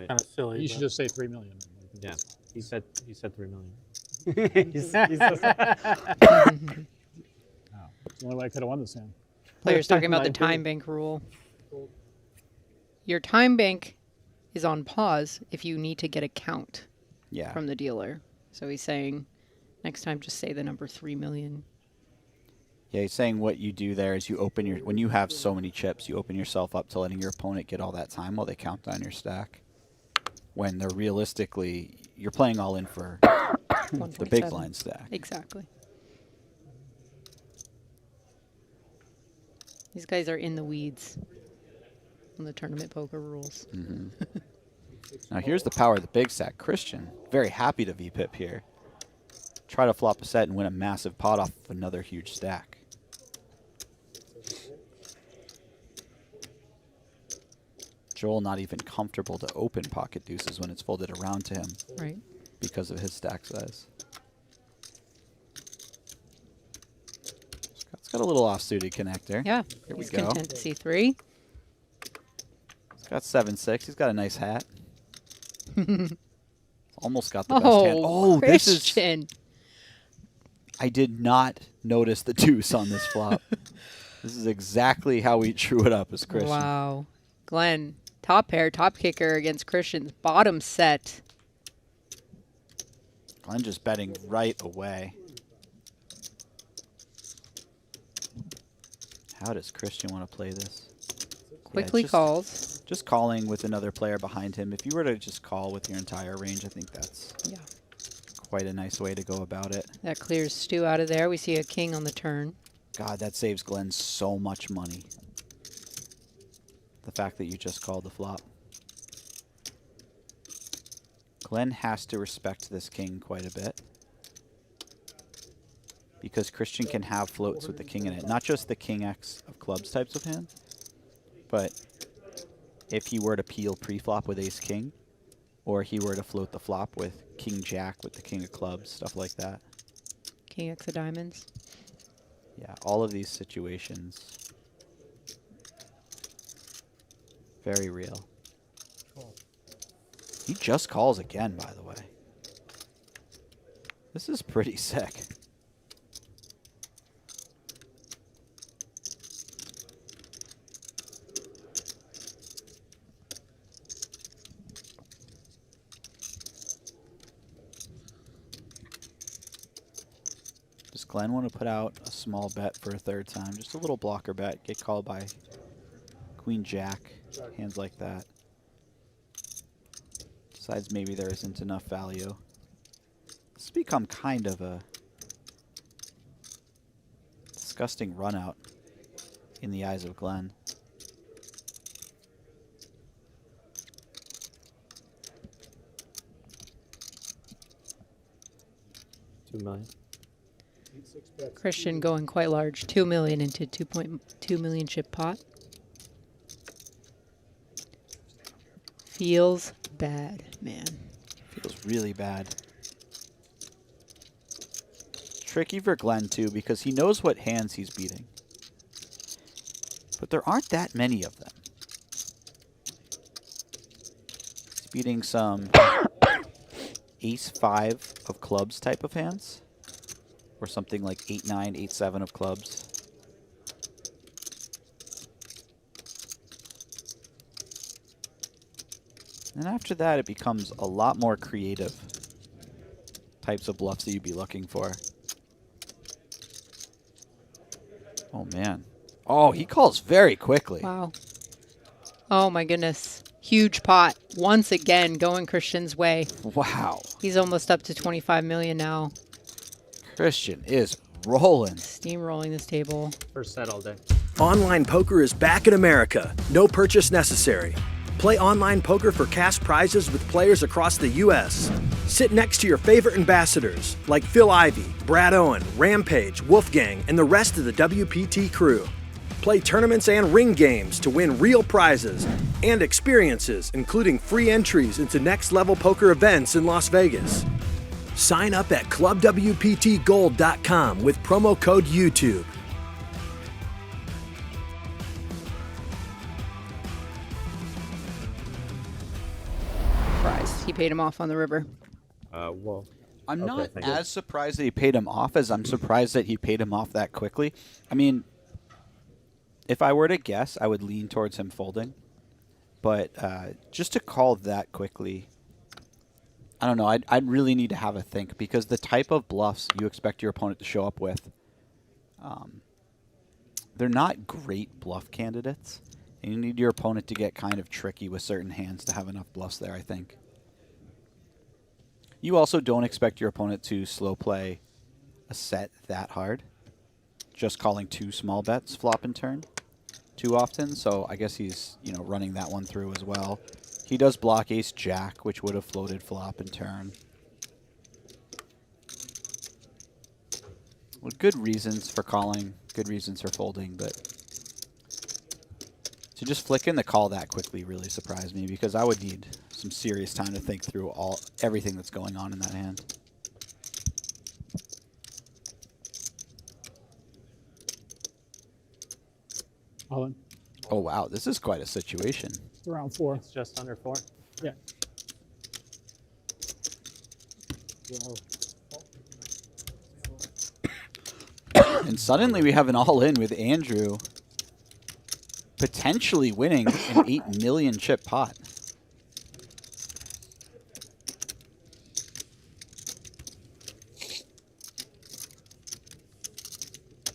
kind of silly. You should just say $3 million. Yeah, he said 3 million. It's the only way I could have won this hand. Players talking about the time bank rule. Your time bank is on pause if you need to get a count from the dealer. So he's saying next time just say the number 3 million. Yeah, he's saying what you do there is you open your, when you have so many chips, you open yourself up to letting your opponent get all that time while they count down your stack. When they're realistically, you're playing all in for the big blind stack. Exactly. These guys are in the weeds on the tournament poker rules. Mm-hmm. Now here's the power of the big stack. Christian, very happy to VPIP here. Try to flop a set and win a massive pot off of another huge stack. Joel not even comfortable to open pocket deuces when it's folded around to him. Right. Because of his stack size. Scott's got a little off-suited connector. Yeah. Here He's we go. content to see 3. He's got 7-6. He's got a nice hat. Almost got the best hand. Oh, Christian. this is... I did not notice the deuce on this flop. This is exactly how we drew it up as Christian. Wow. Glenn, top pair, top kicker against Christian's bottom set. Glenn just betting right away. How does Christian want to play this? Quickly calls. Just calling with another player behind him. If you were to just call with your entire range, I think that's quite a nice way to go about it. That clears Stu out of there. We see a king on the turn. God, that saves Glenn so much money. The fact that you just called the flop. Glenn has to respect this king quite a bit. Because Christian can have floats with the king in it. Not just the king X of clubs types of hand, but if he were to peel pre-flop with ace king, or he were to float the flop with king jack with the king of clubs, stuff like that. King X of diamonds. Yeah, all of these situations. Very real. He just calls again, by the way. This is pretty sick. Does Glenn want to put out a small bet for a third time? Just a little blocker bet. Get called by Queen Jack. Hands like that. Decides maybe there isn't enough value. This has become kind of a disgusting run out in the eyes of Glenn. $2 million. Christian going quite large. 2 million into 2.2 million chip pot. Feels bad, man. Feels really bad. Tricky for Glenn, too, because he knows what hands he's beating. But there aren't that many of them. He's beating some ace-5 of clubs type of hands. Or something like 8-9, 8-7 of clubs. And after that, it becomes a lot more creative types of bluffs that you'd be looking for. Oh, man. Oh, he calls very quickly. Wow. Oh, my goodness. Huge pot. Once again, going Christian's way. Wow. He's almost up to 25 million now. Christian is rolling. Steamrolling this table. First set all day. Online poker is back in America. No purchase necessary. Play online poker for cash prizes with players across the U.S. Sit next to your favorite ambassadors like Phil Ivey, Brad Owen, Rampage, Wolfgang, and the rest of the WPT crew. Play tournaments and ring games to win real prizes and experiences, including free entries into next-level poker events in Las Vegas. Sign up at clubwptgold.com with promo code YouTube. surprised he paid him off on the river. Well, I'm Okay, not thank you. as surprised that he paid him off as I'm surprised that he paid him off that quickly. I mean, if I were to guess, I would lean towards him folding. But just to call that quickly, I don't know. I'd really need to have a think because the type of bluffs you expect your opponent to show up with, they're not great bluff candidates. And you need your opponent to get kind of tricky with certain hands to have enough bluffs there, I think. You also don't expect your opponent to slow play a set that hard. Just calling 2 small bets flop and turn too often, so I guess he's, you know, running that one through as well. He does block ace jack, which would have floated flop and turn. Well, good reasons for calling, good reasons for folding, but to just flick in the call that quickly really surprised me because I would need some serious time to think through everything that's going on in that hand. All in. Oh wow, this is quite a situation. It's around 4. it's just under 4. Yeah. And suddenly we have an all-in with Andrew potentially winning an 8 million chip pot.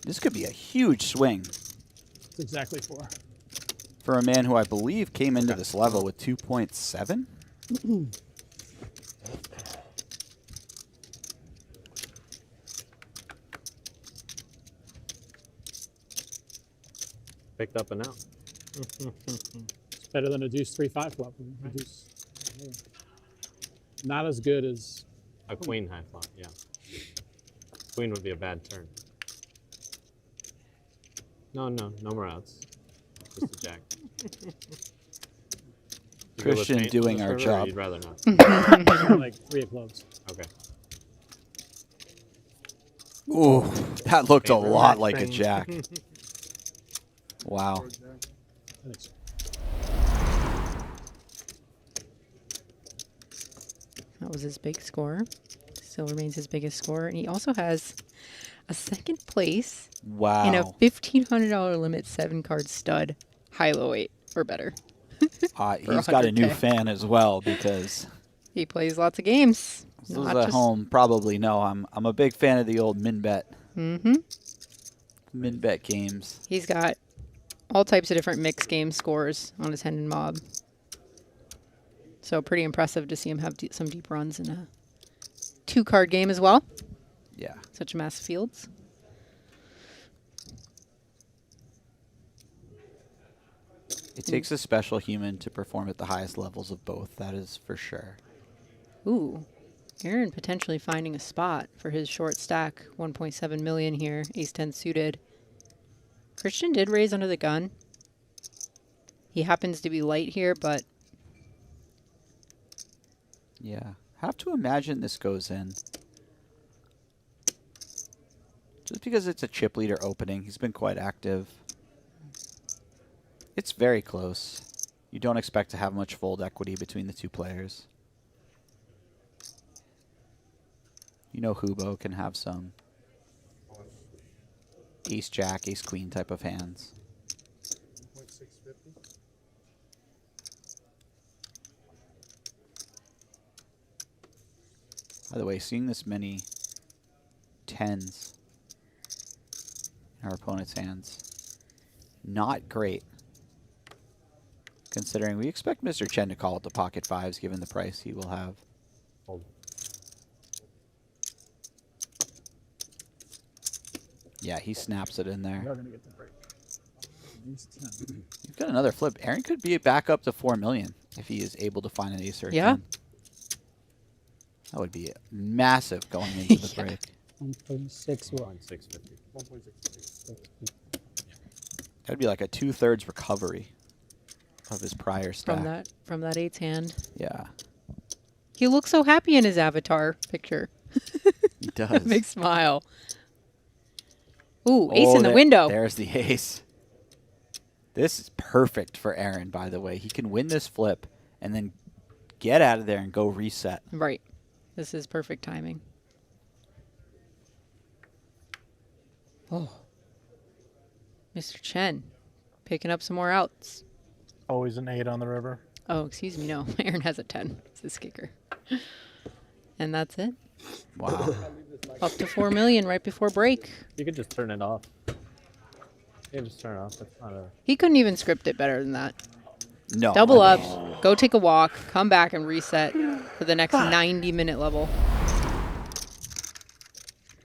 This could be a huge swing It's exactly 4. for a man who I believe came into this level with 2.7. Picked up and out. It's better than a deuce 3-5 flop. A deuce, yeah. Not as good as A queen high flop, yeah. Queen would be a bad turn. No more outs. Just a jack. You good with Christian paint doing on our this river, or job. You'd rather not. like 3 of clubs. Okay. Ooh, that looked a Favorite lot like a thing. jack. Wow. I think so. That was his big score. Still remains his biggest score. And he also has a second place Wow. in a $1,500 limit 7-card stud, high-low 8 or better. He's got a new 100K. fan as well because He plays lots of games. those Not at just- home probably know I'm a big fan of the old min bet games. He's got all types of different mixed game scores on his Hendon Mob. So pretty impressive to see him have some deep runs in a 2-card game as well. Yeah. Such massive fields. It takes a special human to perform at the highest levels of both, that is for sure. Ooh, Aaron potentially finding a spot for his short stack. 1.7 million here, ace-10 suited. Christian did raise under the gun. He happens to be light here, but Yeah. Have to imagine this goes in. Just because it's a chip leader opening, he's been quite active. It's very close. You don't expect to have much fold equity between the two players. You know Hubo can have some ace-jack, ace-queen type of hands. By the way, seeing this many 10s in our opponent's hands, not great. Considering we expect Mr. Chen to call it the pocket 5s given the price he will have. Fold. Yeah, he snaps it in We there. are going to get the break. Ace 10. You've got another flip. Aaron could be back up to 4 million if he is able to find an ace or a Yeah. 10. That would be massive going into the Yeah. break. 1.6 what? 650. That would be like a 2/3 recovery of his prior stack. from that 8's hand. Yeah, He looks so happy in his avatar picture. he does. Big smile. Ooh, ace Oh, in the window. There's the ace. This is perfect for Aaron, by the way. He can win this flip and then get out of there and go reset. Right. This is perfect timing. Oh. Mr. Chen, picking up some more outs. Always an 8 on the river. Oh, excuse me, no. Aaron has a 10. It's his kicker. And that's it. Wow. Up to 4 million right before break. You could just turn it off. You can just turn it off. That's not a. He couldn't even script it better than that. No. Double I up, mean, go take a walk, come back and reset for the next 90-minute level.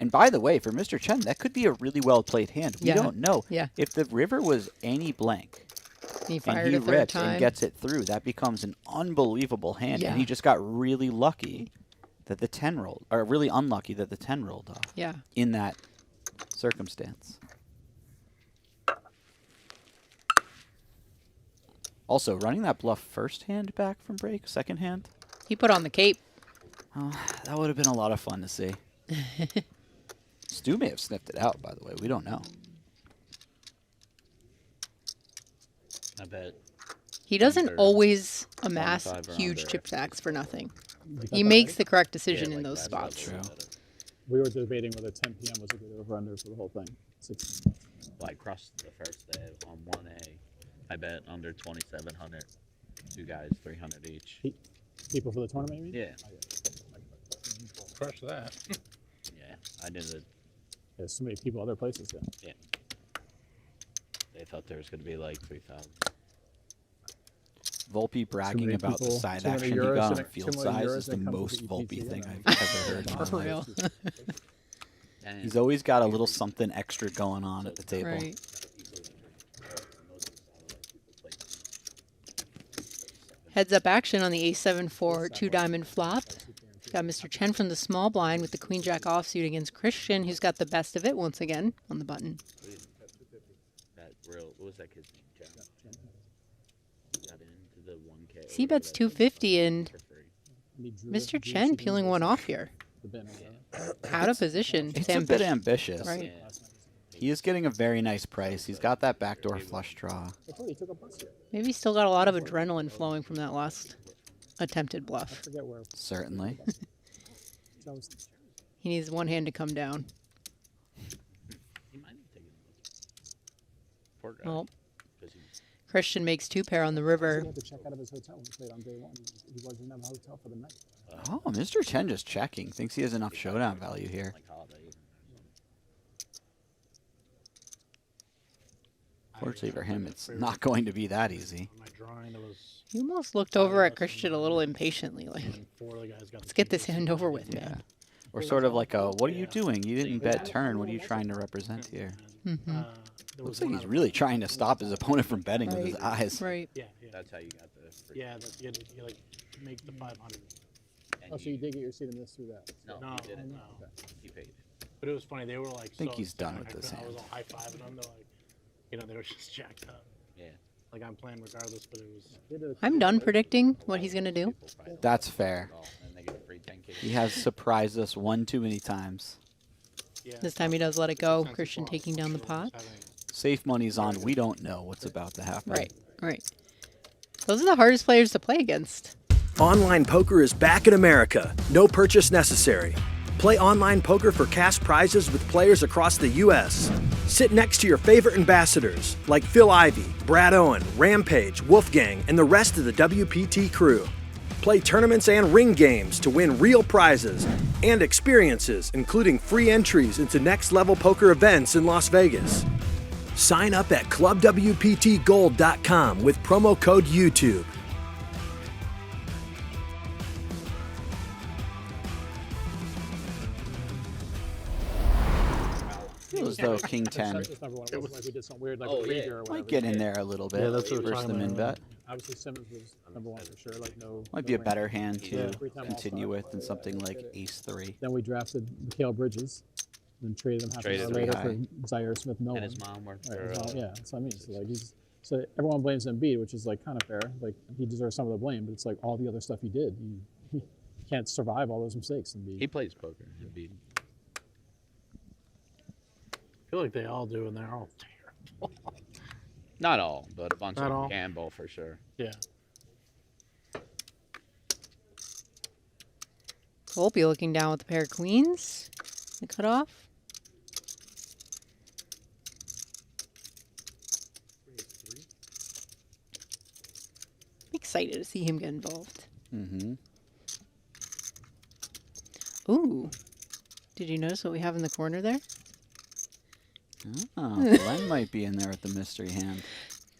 And by the way, for Mr. Chen, that could be a really well played hand. We Yeah. don't know. Yeah. If the river was any blank He and fired he a third rips time. and gets it through, that becomes an unbelievable hand. Yeah. And he just got really lucky that the 10 rolled, or really unlucky that the 10 rolled off Yeah. in that circumstance. Also, running that bluff first hand back from break, second hand, He put on the cape. oh, that would have been a lot of fun to see. Stu may have sniffed it out, by the way. We don't know. I bet. He doesn't Under always amass 25 or huge under. chip stacks for nothing. You got He that makes right? the correct decision Yeah, in like those that's spots. what I True. bet. We were debating whether 10 p.m. was a good over-under for the whole thing. 6. Well, I crushed the first day on 1A. I bet under 2,700. Two guys, 300 each. People for the tournament, you mean? Yeah, Crush that. yeah. I did it. There's so many people other places, yeah. They thought there was going to be like 3,000. Volpe bragging many about the people, side too many action he euros got in on it- field too many size euros is the that come with most the Volpe EPT, thing yeah. I've ever heard in my For life. real. And He's always got a little something extra going on at the table. Right. Heads up action on the A7-4 2-diamond flop. Got Mr. Chen from the small blind with the queen jack offsuit against Christian, who's got the best of it once again on the button. that real, what was that kid's name? John. Got into the 1K. He bets 250 and for free. And he drew Mr. it- Chen peeling one off here. The bin, Out of position. It's a bit ambitious. Right. Yeah. He is getting a very nice price. He's got that backdoor flush draw. I thought he took a bus here. Maybe he's still got a lot of adrenaline flowing from that last attempted I bluff. forget where. Certainly. That was, He needs one hand to come down. He might have taken it. Poor guy. Well, 'Cause he- Christian makes 2 pair on the he river. had to check out of his hotel when he played on day 1. He wasn't in a hotel for the night. Oh, Mr. Chen just checking. Thinks he has enough showdown value here. like holiday. Fortunately for him, it's not going to be that easy. My drawing, it was He almost looked over at Christian a little impatiently, like, and 4 of the guys got let's get this hand over with, Yeah. man. Or sort of like a, what are you doing? You didn't bet turn. What are you trying to represent here? Looks like he's really trying to stop his opponent from betting with his eyes. Right. Yeah, yeah. That's how you got the free. Yeah, that's, you like make the 500. And Oh, so you did get your seat in this through that. No, No, he didn't. no. He paid. But it was funny. They were like, I think so he's done with ecstatic this that I was hand. all high-fiving them. They're like, you know, they were just jacked up. Yeah. Like I'm playing regardless, but it was. They did a- I'm done predicting what he's going to do. People probably That's don't fair. at all, and they get a free 10K. He has surprised us one too many times. Yeah. This time he does let it go. Sense of Christian loss, taking I'm down the sure, pot. just having- Safe money's on. We don't know what's about to happen. Right, right. Those are the hardest players to play against. Online poker is back in America. No purchase necessary. Play online poker for cash prizes with players across the U.S. Sit next to your favorite ambassadors like Phil Ivey, Brad Owen, Rampage, Wolfgang, and the rest of the WPT crew. Play tournaments and ring games to win real prizes and experiences, including free entries into next-level poker events in Las Vegas. Sign up at clubwptgold.com with promo code YouTube. Feels as though King 10 That's number 1. It wasn't like we did something weird like Oh, a yeah. reader or whatever. might get in there a little bit Yeah, that's what we're versus the talking min about. bet. Obviously, Simmons was number 1 for sure. Like no. Might no be a range. better hand to Yeah. Three-time continue All-Star. with than something like Ace 3. Then we drafted Mikhail Bridges, then traded him half an Traded hour him later high. for Zaire Smith Nolan. And his mom worked Right, for. his mom- yeah, that's what I mean. So like so everyone blames Embiid, which is like kind of fair. Like he deserves some of the blame, but it's like all the other stuff he did. You can't survive all those mistakes and be. He plays poker. Embiid. I feel like they all do, and they're all terrible. Not all, but a bunch Not of all? them can bowl for sure. Yeah. Volpe looking down with a pair of queens. The cutoff. I'm excited to see him get involved. Mm-hmm. Ooh. Did you notice what we have in the corner there? Oh, Glenn might be in there with the mystery hand.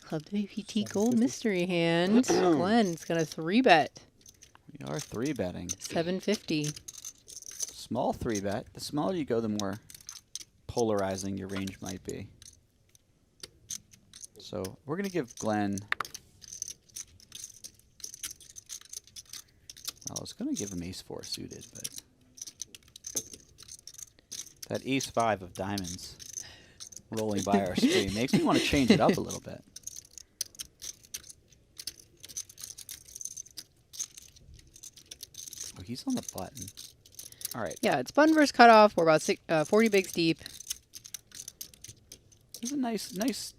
Club WPT Gold Mystery Hand. Glenn's got a 3-bet. We are 3-betting. 750. Small 3-bet. The smaller you go, the more polarizing your range might be. So we're going to give Glenn... I was going to give him ace-4 suited, but... That ace-5 of diamonds rolling by our screen makes me want to change it up a little bit. Oh, he's on the button. All right. Yeah, it's button versus cutoff. We're about 40 bigs deep. It's a nice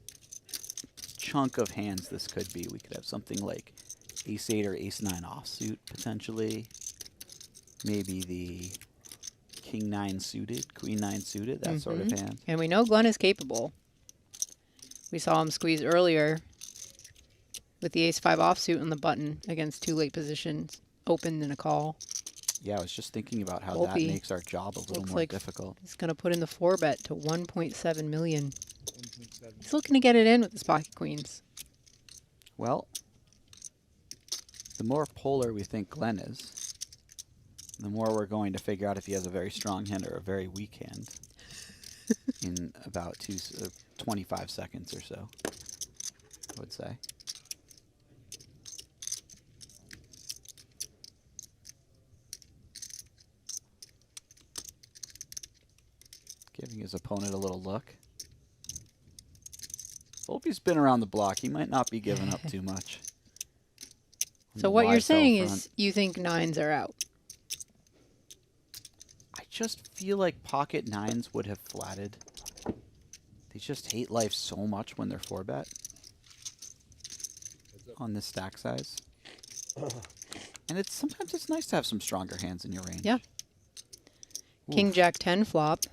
chunk of hands this could be. We could have something like ace-8 or ace-9 offsuit, potentially. Maybe the king-9 suited, queen-9 suited, that sort of hand. And we know Glenn is capable. We saw him squeeze earlier with the ace-5 offsuit on the button against 2 late positions, open in a call. Yeah, I was just thinking about how Volpe that makes our job a little looks more like difficult. He's going to put in the 4-bet to 1.7 million. He's looking to get it in with his pocket queens. Well, the more polar we think Glenn is, the more we're going to figure out if he has a very strong hand or a very weak hand in about 25 seconds or so, I would say. Giving his opponent a little look. Volpe's been around the block. He might not be giving up too much. So what you're saying is you think 9s are out? I just feel like pocket 9s would have flatted. They just hate life so much when they're 4-bet on this stack size. And sometimes it's nice to have some stronger hands in your range. Yeah. King Jack 10 flop.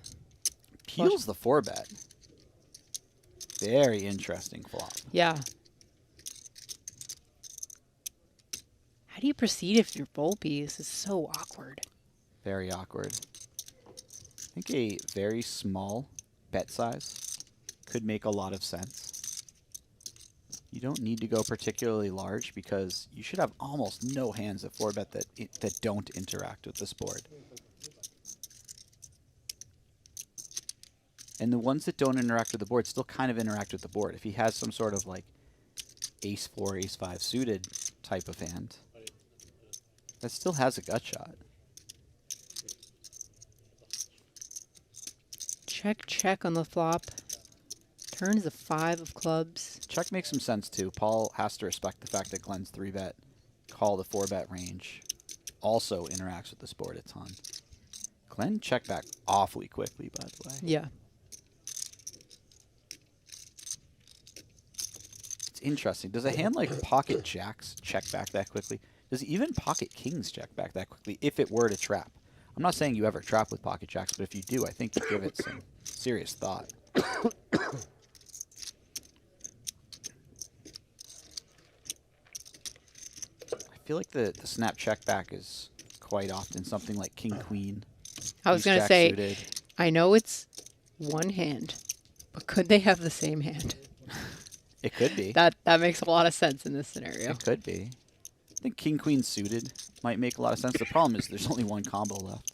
Peels the 4-bet. Very interesting flop. Yeah. How do you proceed if you're Volpe? This is so awkward. Very awkward. I think a very small bet size could make a lot of sense. You don't need to go particularly large because you should have almost no hands at 4-bet that don't interact with this board. And the ones that don't interact with the board still kind of interact with the board. If he has some sort of like ace-4, ace-5 suited type of hand, that still has a gut shot. Check on the flop. Turn is a 5 of clubs. Check makes some sense too. Paul has to respect the fact that Glenn's 3-bet, call the 4-bet range, also interacts with this board a ton. Glenn checked back awfully quickly, by the way. Yeah. It's interesting. Does a hand like pocket jacks check back that quickly? Does even pocket kings check back that quickly if it were to trap? I'm not saying you ever trap with pocket jacks, but if you do, I think you give it some serious thought. I feel like the snap check back is quite often something like king queen. I was going to say, suited. I know it's one hand, but could they have the same hand? It could be. That makes a lot of sense in this scenario. It could be. I think king queen suited might make a lot of sense. The problem is there's only one combo left.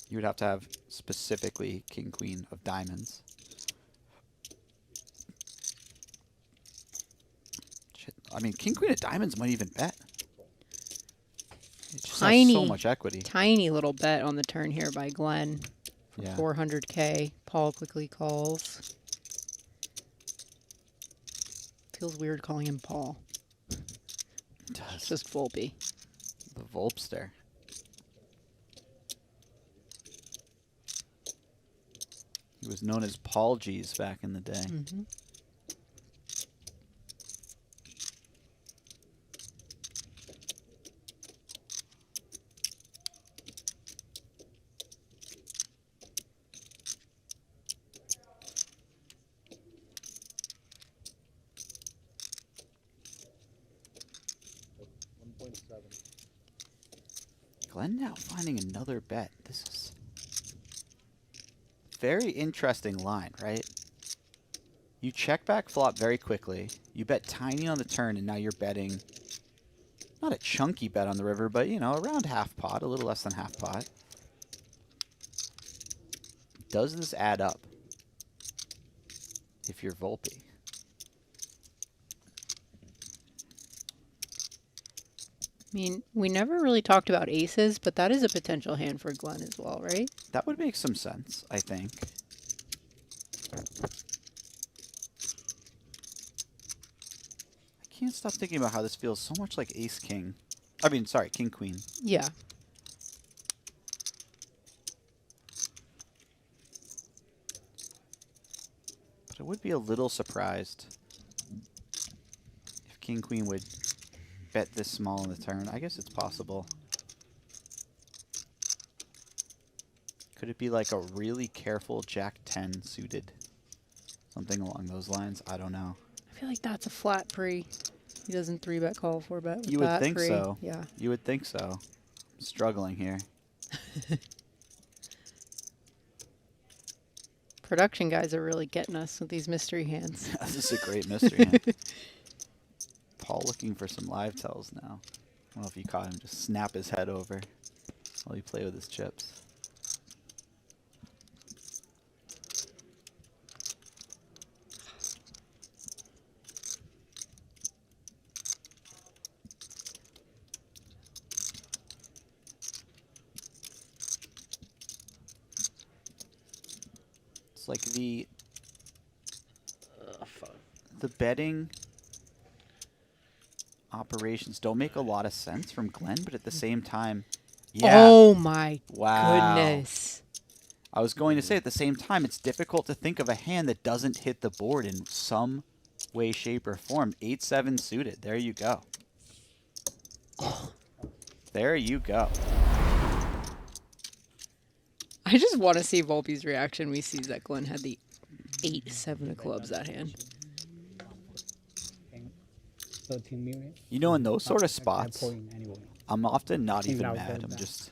You would have to have specifically king queen of diamonds. Shit. I mean, king queen of diamonds might even bet. It just has so much equity. Tiny little bet on the turn here by Glenn for Yeah. 400K. Paul quickly calls. Feels weird calling him Paul. It does. It's just Volpe. The Volpster. He was known as Paul G's back in the day. Mm-hmm. Glenn now finding another bet. This is very interesting line, right? You check back flop very quickly. You bet tiny on the turn, and now you're betting not a chunky bet on the river, but, you know, around half pot, a little less than half pot. Does this add up if you're Volpe? I mean, we never really talked about aces, but that is a potential hand for Glenn as well, right? That would make some sense, I think. I can't stop thinking about how this feels so much like ace-king. I mean, sorry, king-queen. Yeah. But I would be a little surprised if king-queen would bet this small on the turn. I guess it's possible. Could it be like a really careful Jack-10 suited? Something along those lines? I don't know. I feel like that's a flat pre. He doesn't 3-bet call 4-bet with You would that think pre. so. Yeah. You would think so. I'm struggling here. Production guys are really getting us with these mystery hands. This is a great mystery hand. Paul looking for some live tells now. I don't know if you caught him just snap his head over while he play with his chips. It's like the betting operations don't make a lot of sense from Glenn, but at the same time, yeah. Oh my Wow. goodness. I was going to say at the same time, it's difficult to think of a hand that doesn't hit the board in some way, shape, or form. 8-7 suited. There you go. There you go. I just want to see Volpe's reaction when he sees that Glenn had the 8-7 of clubs that hand. 13 million. You know, in those sort of spots, Anyway. I'm often not even mad. I'm just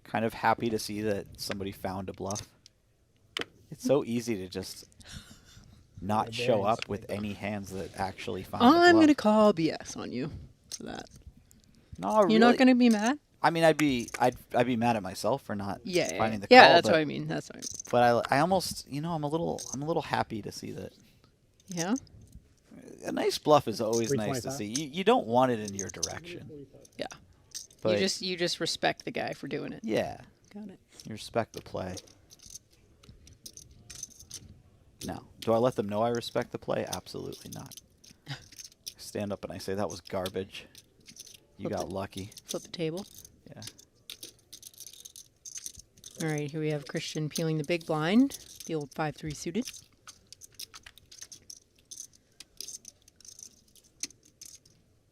kind of happy to see that somebody found a bluff. It's so easy to just not show up with any hands that actually find a bluff. I'm going to call BS on you for that. No, You're really. not going to be mad? I mean, I'd be mad at myself for not finding the call. Yeah, that's what I mean. That's what I mean. But I almost, you know, I'm a little happy to see that. Yeah. A nice bluff is always nice to see. You don't want it in your direction. Yeah. But You just respect the guy for doing it. yeah, Got it. you respect the play. Now, do I let them know I respect the play? Absolutely not. I stand up and I say that was garbage. You got lucky. Flip the table. Yeah. All right, here we have Christian peeling the big blind, the old 5-3 suited.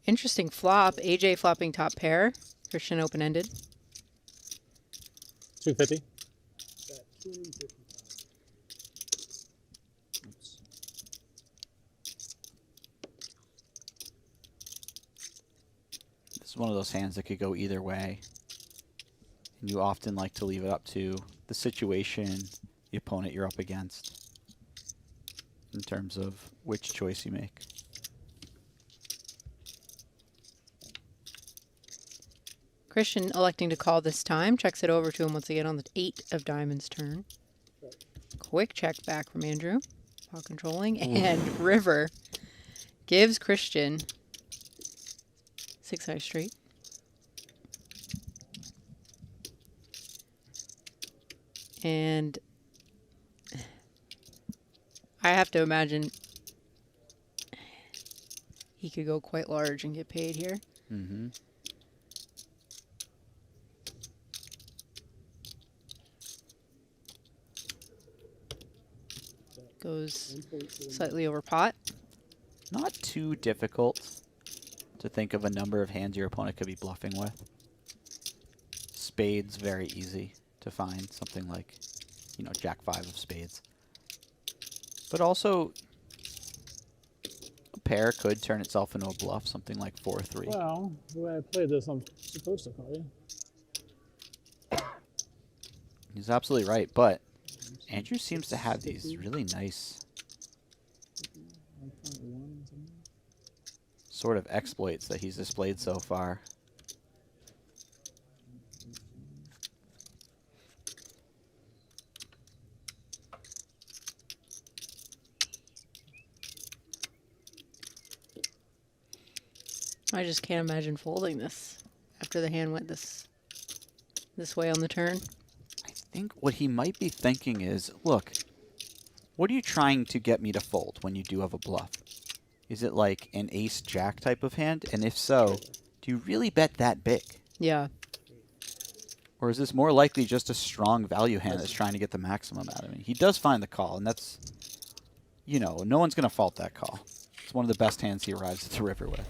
Interesting flop. AJ flopping top pair. Christian open-ended. 250. This is one of those hands that could go either way. And you often like to leave it up to the situation, the opponent you're up against, in terms of which choice you make. Christian electing to call this time. Checks it over to him once again on the 8 of diamonds turn. Quick check back from Andrew. While controlling. And River gives Christian 6-high straight. And I have to imagine he could go quite large and get paid here. Mm-hmm. Goes slightly over pot. Not too difficult to think of a number of hands your opponent could be bluffing with. Spades, very easy to find. Something like, you know, Jack 5 of spades. But also, pair could turn itself into a bluff, something like 4-3. Well, the way I played this, I'm supposed to call you. He's absolutely right, but Andrew seems to have these really nice sort of exploits that he's displayed so far. I just can't imagine folding this after the hand went this way on the turn. I think what he might be thinking is, look, what are you trying to get me to fold when you do have a bluff? Is it like an ace-jack type of hand? And if so, do you really bet that big? Yeah. Or is this more likely just a strong value hand that's trying to get the maximum out of me? He does find the call, and that's, you know, no one's going to fault that call. It's one of the best hands he arrives at the river with.